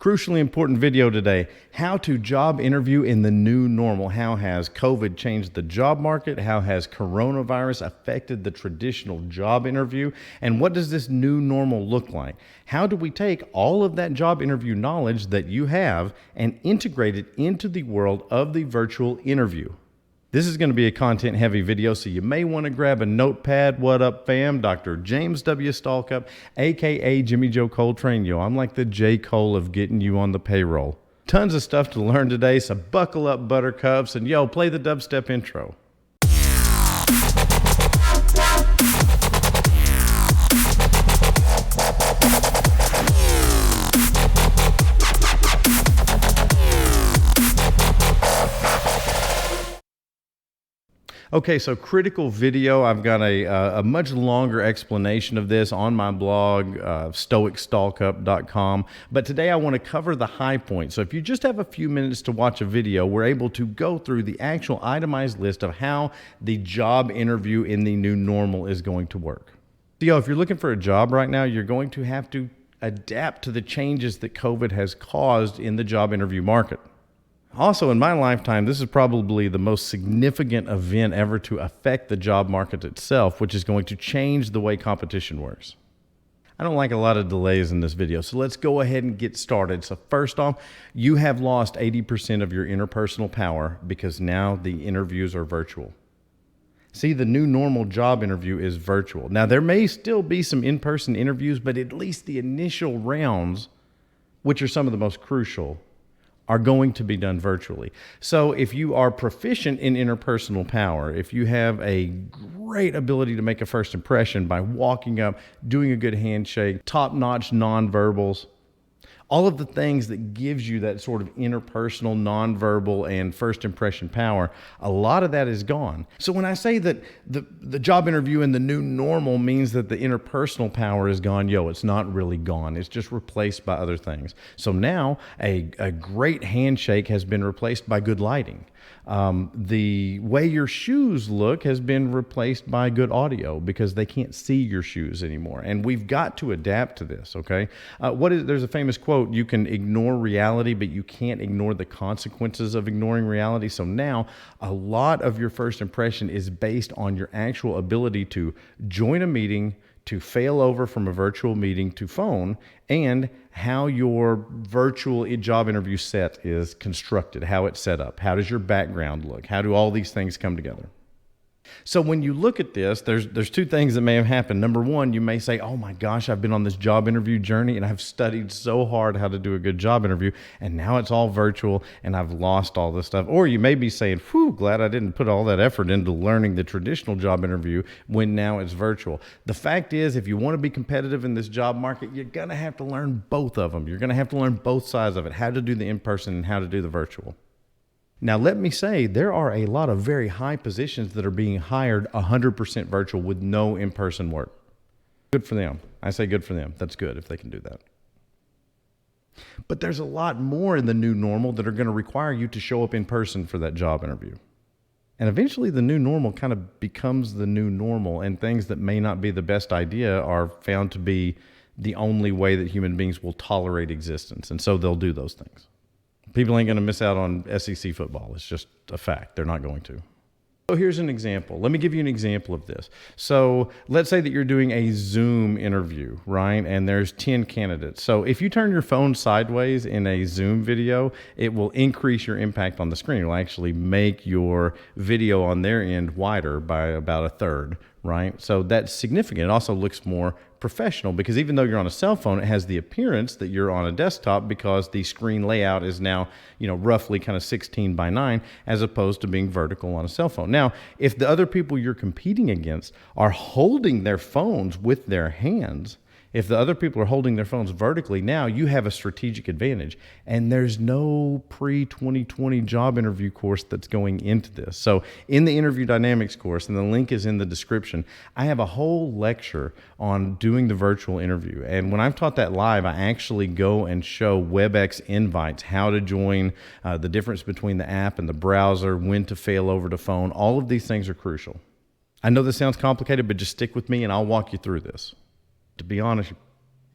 Crucially important video today, how to job interview in the new normal. How has COVID changed the job market? How has coronavirus affected the traditional job interview? And what does this new normal look like? How do we take all of that job interview knowledge that you have and integrate it into the world of the virtual interview? This is going to be a content-heavy video, so you may want to grab a notepad. What up, fam? Dr. James W. Stalkup, a.k.a. Jimmy Joe Coltrane. Yo, I'm like the J. Cole of getting you on the payroll. Tons of stuff to learn today, so buckle up, buttercups, and yo, play the dubstep intro. Okay, so critical video. I've got a much longer explanation of this on my blog, stoicstalkup.com. But today I want to cover the high points. So if you just have a few minutes to watch a video, we're able to go through the actual itemized list of how the job interview in the new normal is going to work. So, if you're looking for a job right now, you're going to have to adapt to the changes that COVID has caused in the job interview market. Also, in my lifetime, this is probably the most significant event ever to affect the job market itself, which is going to change the way competition works. I don't like a lot of delays in this video, so let's go ahead and get started. So first off, you have lost 80% of your interpersonal power because now the interviews are virtual. See, the new normal job interview is virtual. Now, there may still be some in-person interviews, but at least the initial rounds, which are some of the most crucial, are going to be done virtually. So if you are proficient in interpersonal power, if you have a great ability to make a first impression by walking up, doing a good handshake, top-notch nonverbals, all of the things that gives you that sort of interpersonal, nonverbal, and first impression power, a lot of that is gone. So when I say that the job interview in the new normal means that the interpersonal power is gone, it's not really gone. It's just replaced by other things. So now a great handshake has been replaced by good lighting. The way your shoes look has been replaced by good audio because they can't see your shoes anymore. And we've got to adapt to this, okay? There's a famous quote, you can ignore reality, but you can't ignore the consequences of ignoring reality. So now a lot of your first impression is based on your actual ability to join a meeting, to fail over from a virtual meeting to phone, and how your virtual job interview set is constructed, how it's set up, how does your background look, how do all these things come together. So when you look at this, there's two things that may have happened. Number one, you may say, oh my gosh, I've been on this job interview journey and I've studied so hard how to do a good job interview, and now it's all virtual and I've lost all this stuff. Or you may be saying, whew, glad I didn't put all that effort into learning the traditional job interview when now it's virtual. The fact is, if you want to be competitive in this job market, you're going to have to learn both of them. You're going to have to learn both sides of it, how to do the in-person and how to do the virtual. Now, let me say, there are a lot of very high positions that are being hired 100% virtual with no in-person work. Good for them. I say good for them. That's good if they can do that. But there's a lot more in the new normal that are going to require you to show up in person for that job interview. And eventually the new normal kind of becomes the new normal, and things that may not be the best idea are found to be the only way that human beings will tolerate existence. And so they'll do those things. People ain't going to miss out on SEC football. It's just a fact. They're not going to. So here's an example. Let me give you an example of this. So let's say that you're doing a Zoom interview, right? And there's 10 candidates. So if you turn your phone sideways in a Zoom video, it will increase your impact on the screen. It will actually make your video on their end wider by about a third, right? So that's significant. It also looks more professional because even though you're on a cell phone, it has the appearance that you're on a desktop because the screen layout is now, roughly kind of 16 by 9 as opposed to being vertical on a cell phone. Now, if the other people you're competing against are holding their phones with their hands, if the other people are holding their phones vertically, now you have a strategic advantage. And there's no pre-2020 job interview course that's going into this. So in the interview dynamics course, and the link is in the description, I have a whole lecture on doing the virtual interview. And when I've taught that live, I actually go and show WebEx invites, how to join, the difference between the app and the browser, when to fail over to phone. All of these things are crucial. I know this sounds complicated, but just stick with me and I'll walk you through this. To be honest, you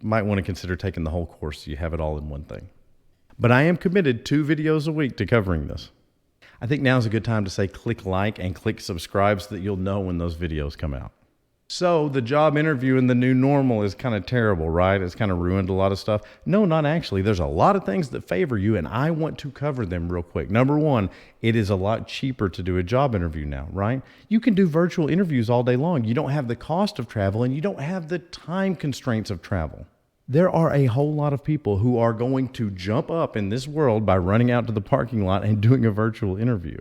might want to consider taking the whole course so you have it all in one thing. But I am committed 2 videos a week to covering this. I think now is a good time to say click like and click subscribe so that you'll know when those videos come out. So the job interview in the new normal is kind of terrible, right? It's kind of ruined a lot of stuff. No, not actually. There's a lot of things that favor you, and I want to cover them real quick. Number one, it is a lot cheaper to do a job interview now, right? You can do virtual interviews all day long. You don't have the cost of travel, and you don't have the time constraints of travel. There are a whole lot of people who are going to jump up in this world by running out to the parking lot and doing a virtual interview.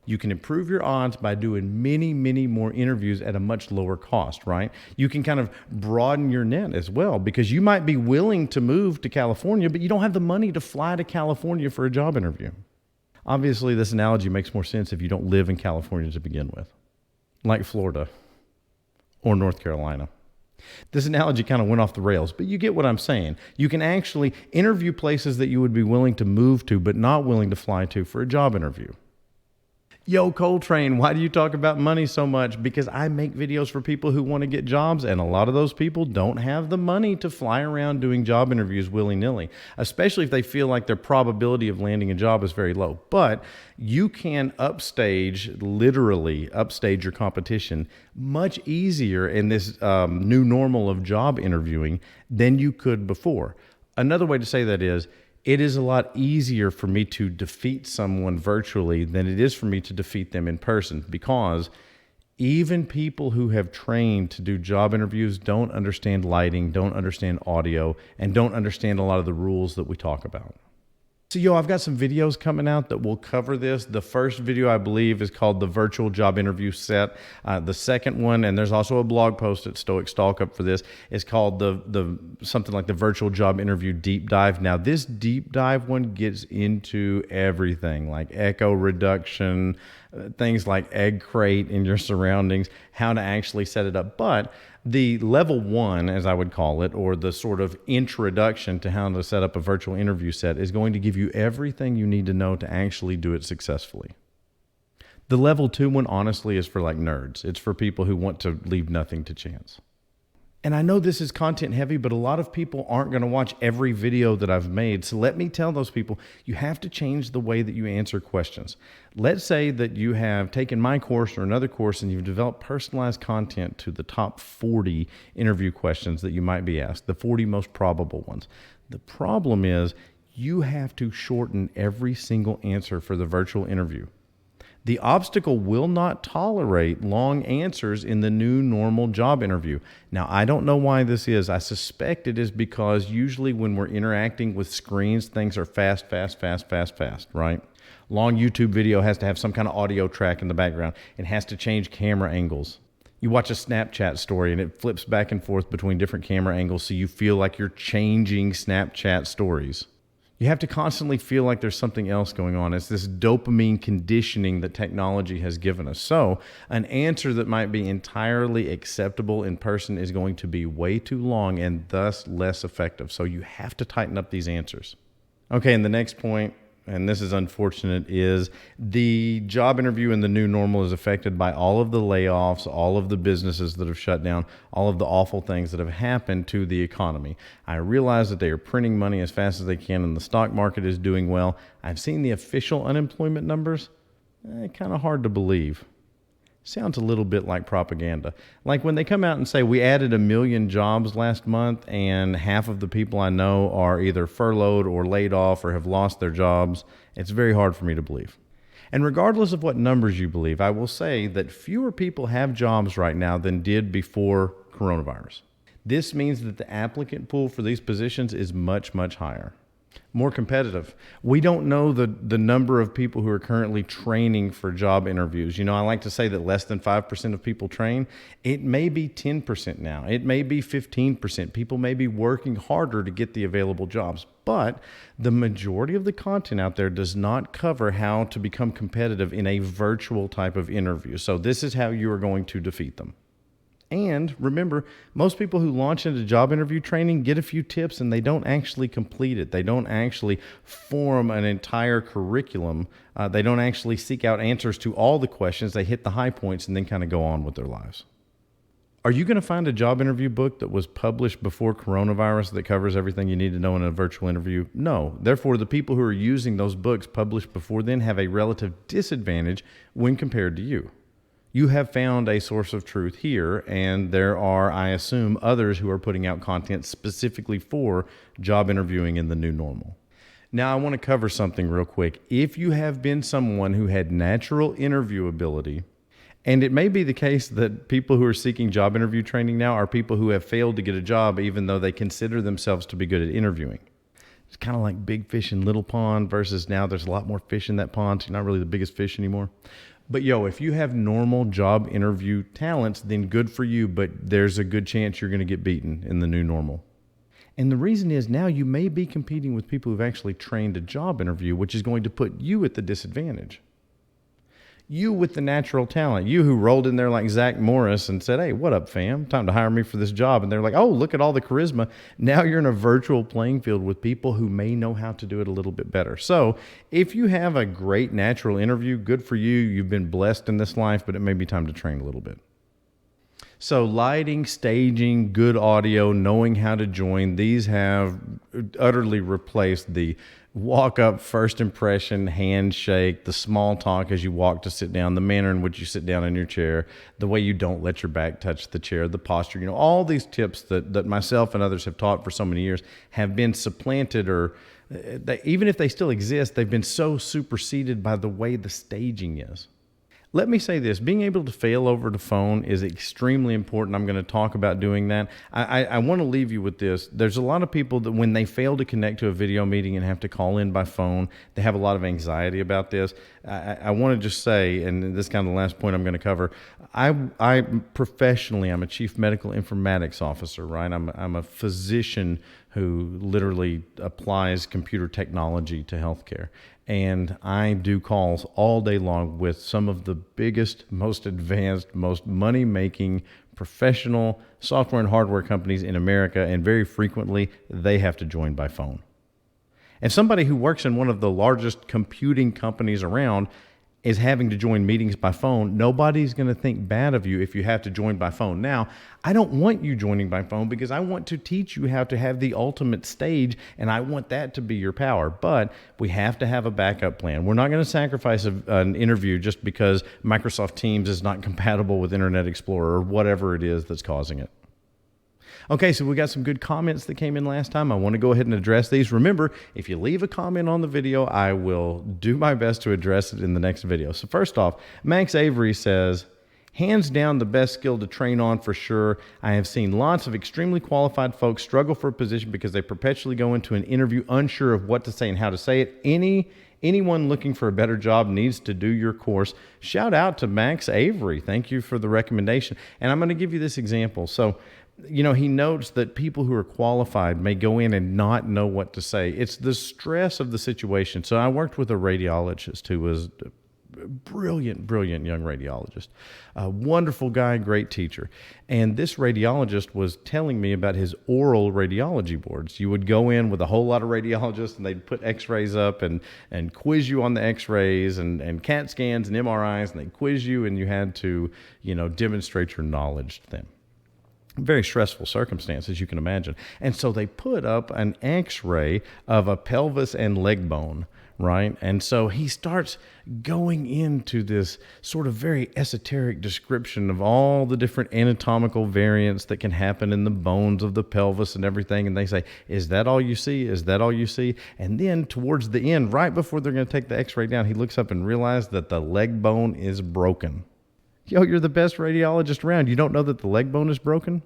You can improve your odds by doing many, many more interviews at a much lower cost, right? You can kind of broaden your net as well, because you might be willing to move to California, but you don't have the money to fly to California for a job interview. Obviously, this analogy makes more sense if you don't live in California to begin with, like Florida or North Carolina. This analogy kind of went off the rails, but you get what I'm saying. You can actually interview places that you would be willing to move to, but not willing to fly to for a job interview. Yo, Coltrane, why do you talk about money so much? Because I make videos for people who want to get jobs, and a lot of those people don't have the money to fly around doing job interviews willy-nilly, especially if they feel like their probability of landing a job is very low. But you can literally upstage your competition much easier in this new normal of job interviewing than you could before. Another way to say that is, it is a lot easier for me to defeat someone virtually than it is for me to defeat them in person, because even people who have trained to do job interviews don't understand lighting, don't understand audio, and don't understand a lot of the rules that we talk about. So, I've got some videos coming out that will cover this. The first video, I believe, is called the Virtual Job Interview Set. The second one, and there's also a blog post at Stoic Stalk up for this, is called the something like the Virtual Job Interview Deep Dive. Now, this deep dive one gets into everything, like echo reduction, things like egg crate in your surroundings, how to actually set it up. But the level 1, as I would call it, or the sort of introduction to how to set up a virtual interview set, is going to give you everything you need to know to actually do it successfully. The level 2 one, honestly, is for like nerds. It's for people who want to leave nothing to chance. And I know this is content heavy, but a lot of people aren't going to watch every video that I've made. So let me tell those people, you have to change the way that you answer questions. Let's say that you have taken my course or another course and you've developed personalized content to the top 40 interview questions that you might be asked, the 40 most probable ones. The problem is you have to shorten every single answer for the virtual interview. The obstacle will not tolerate long answers in the new normal job interview. Now, I don't know why this is. I suspect it is because usually when we're interacting with screens, things are fast, right? Long YouTube video has to have some kind of audio track in the background. It has to change camera angles. You watch a Snapchat story and it flips back and forth between different camera angles, so you feel like you're changing Snapchat stories. You have to constantly feel like there's something else going on. It's this dopamine conditioning that technology has given us. So an answer that might be entirely acceptable in person is going to be way too long and thus less effective. So you have to tighten up these answers. Okay, and the next point, and this is unfortunate, is the job interview in the new normal is affected by all of the layoffs, all of the businesses that have shut down, all of the awful things that have happened to the economy. I realize that they are printing money as fast as they can and the stock market is doing well. I've seen the official unemployment numbers. Kind of hard to believe. Sounds a little bit like propaganda. Like when they come out and say we added 1 million jobs last month and half of the people I know are either furloughed or laid off or have lost their jobs, it's very hard for me to believe. And regardless of what numbers you believe, I will say that fewer people have jobs right now than did before coronavirus. This means that the applicant pool for these positions is much, much higher. More competitive. We don't know the number of people who are currently training for job interviews. I like to say that less than 5% of people train. It may be 10% now. It may be 15%. People may be working harder to get the available jobs. But the majority of the content out there does not cover how to become competitive in a virtual type of interview. So this is how you are going to defeat them. And remember, most people who launch into job interview training get a few tips and they don't actually complete it. They don't actually form an entire curriculum. They don't actually seek out answers to all the questions. They hit the high points and then kind of go on with their lives. Are you going to find a job interview book that was published before coronavirus that covers everything you need to know in a virtual interview? No. Therefore, the people who are using those books published before then have a relative disadvantage when compared to you. You have found a source of truth here, and there are, I assume, others who are putting out content specifically for job interviewing in the new normal. Now, I want to cover something real quick. If you have been someone who had natural interview ability, and it may be the case that people who are seeking job interview training now are people who have failed to get a job even though they consider themselves to be good at interviewing. It's kind of like big fish in little pond versus now there's a lot more fish in that pond, so you're not really the biggest fish anymore. But if you have normal job interview talents, then good for you, but there's a good chance you're going to get beaten in the new normal. And the reason is now you may be competing with people who've actually trained a job interview, which is going to put you at the disadvantage. You with the natural talent, you who rolled in there like Zach Morris and said, "Hey, what up, fam? Time to hire me for this job." And they're like, "Oh, look at all the charisma." Now you're in a virtual playing field with people who may know how to do it a little bit better. So if you have a great natural interview, good for you. You've been blessed in this life, but it may be time to train a little bit. So lighting, staging, good audio, knowing how to join, these have utterly replaced the walk up, first impression, handshake, the small talk as you walk to sit down, the manner in which you sit down in your chair, the way you don't let your back touch the chair, the posture, all these tips that myself and others have taught for so many years have been supplanted, or even if they still exist, they've been so superseded by the way the staging is. Let me say this, being able to fail over the phone is extremely important. I'm going to talk about doing that. I want to leave you with this. There's a lot of people that when they fail to connect to a video meeting and have to call in by phone, they have a lot of anxiety about this. I want to just say, and this is kind of the last point I'm going to cover, I professionally, I'm a chief medical informatics officer, right? I'm a physician who literally applies computer technology to healthcare. And I do calls all day long with some of the biggest, most advanced, most money-making professional software and hardware companies in America, and very frequently they have to join by phone. And somebody who works in one of the largest computing companies around is having to join meetings by phone. Nobody's going to think bad of you if you have to join by phone. Now, I don't want you joining by phone because I want to teach you how to have the ultimate stage, and I want that to be your power. But we have to have a backup plan. We're not going to sacrifice an interview just because Microsoft Teams is not compatible with Internet Explorer or whatever it is that's causing it. Okay, so we got some good comments that came in last time. I want to go ahead and address these. Remember, if you leave a comment on the video, I will do my best to address it in the next video. So first off, Max Avery says, hands down the best skill to train on for sure. I have seen lots of extremely qualified folks struggle for a position because they perpetually go into an interview unsure of what to say and how to say it. Anyone looking for a better job needs to do your course. Shout out to Max Avery. Thank you for the recommendation. And I'm going to give you this example. So, he notes that people who are qualified may go in and not know what to say. It's the stress of the situation. So I worked with a radiologist who was a brilliant young radiologist, a wonderful guy, great teacher. And this radiologist was telling me about his oral radiology boards. You would go in with a whole lot of radiologists and they'd put x-rays up and quiz you on the x-rays and CAT scans and MRIs, and they'd quiz you and you had to, demonstrate your knowledge to them. Very stressful circumstances, you can imagine. And so they put up an x-ray of a pelvis and leg bone, right? And so he starts going into this sort of very esoteric description of all the different anatomical variants that can happen in the bones of the pelvis and everything. And they say, is that all you see? Is that all you see? And then towards the end, right before they're going to take the x-ray down, he looks up and realizes that the leg bone is broken. You're the best radiologist around. You don't know that the leg bone is broken?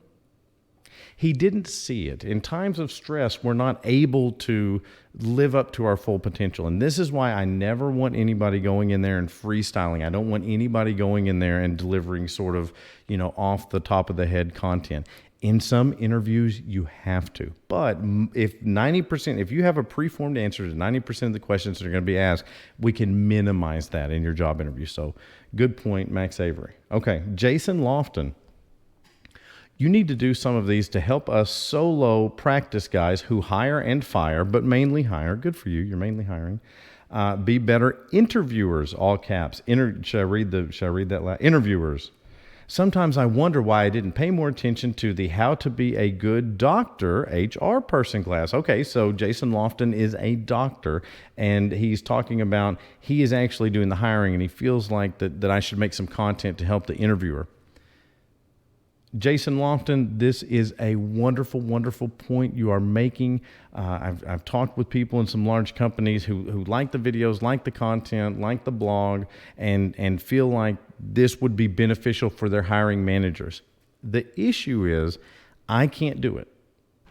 He didn't see it. In times of stress, we're not able to live up to our full potential. And this is why I never want anybody going in there and freestyling. I don't want anybody going in there and delivering sort of, off the top of the head content. In some interviews, you have to. But if you have a preformed answer to 90% of the questions that are going to be asked, we can minimize that in your job interview. So good point, Max Avery. Okay, Jason Lofton. You need to do some of these to help us solo practice guys who hire and fire, but mainly hire. Good for you. You're mainly hiring. Be better interviewers, all caps. Should I read that loud? Interviewers. Sometimes I wonder why I didn't pay more attention to the How to Be a Good Doctor HR Person class. Okay, so Jason Lofton is a doctor, and he's talking about he is actually doing the hiring, and he feels like that I should make some content to help the interviewer. Jason Lofton, this is a wonderful, wonderful point you are making. I've talked with people in some large companies who like the videos, like the content, like the blog, and feel like this would be beneficial for their hiring managers. The issue is I can't do it.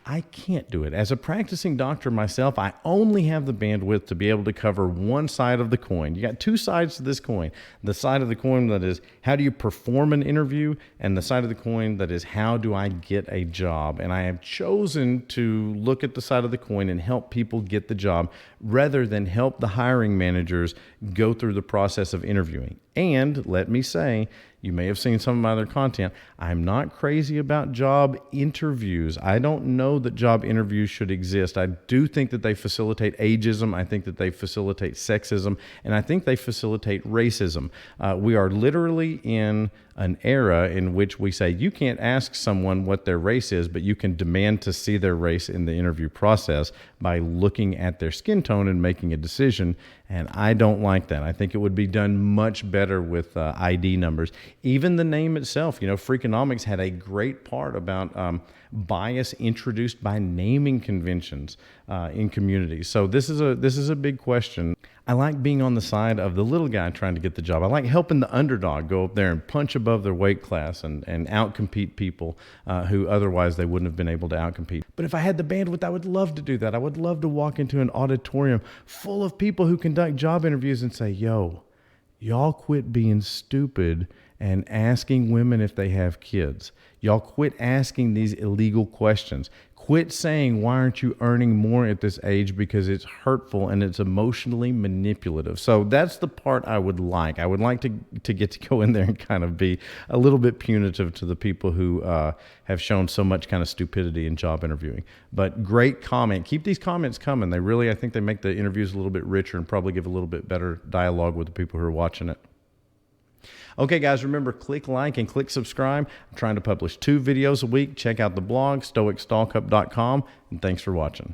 I can't do it. As a practicing doctor myself, I only have the bandwidth to be able to cover one side of the coin. You got two sides to this coin. The side of the coin that is, how do you perform an interview? And the side of the coin that is, how do I get a job? And I have chosen to look at the side of the coin and help people get the job rather than help the hiring managers go through the process of interviewing. And let me say, you may have seen some of my other content. I'm not crazy about job interviews. I don't know that job interviews should exist. I do think that they facilitate ageism. I think that they facilitate sexism. And I think they facilitate racism. We are literally in an era in which we say you can't ask someone what their race is, but you can demand to see their race in the interview process by looking at their skin tone and making a decision. And I don't like that. I think it would be done much better with ID numbers. Even the name itself, Freakonomics had a great part about bias introduced by naming conventions in communities. So this is a big question. I like being on the side of the little guy trying to get the job. I like helping the underdog go up there and punch above their weight class and outcompete people who otherwise they wouldn't have been able to outcompete. But if I had the bandwidth, I would love to do that. I would love to walk into an auditorium full of people who conduct job interviews and say, yo, y'all quit being stupid and asking women if they have kids. Y'all quit asking these illegal questions. Quit saying, why aren't you earning more at this age? Because it's hurtful and it's emotionally manipulative. So that's the part I would like. I would like to get to go in there and kind of be a little bit punitive to the people who have shown so much kind of stupidity in job interviewing. But great comment. Keep these comments coming. They really, I think they make the interviews a little bit richer and probably give a little bit better dialogue with the people who are watching it. Okay, guys, remember, click like and click subscribe. I'm trying to publish 2 videos a week. Check out the blog, stoicstalkup.com, and thanks for watching.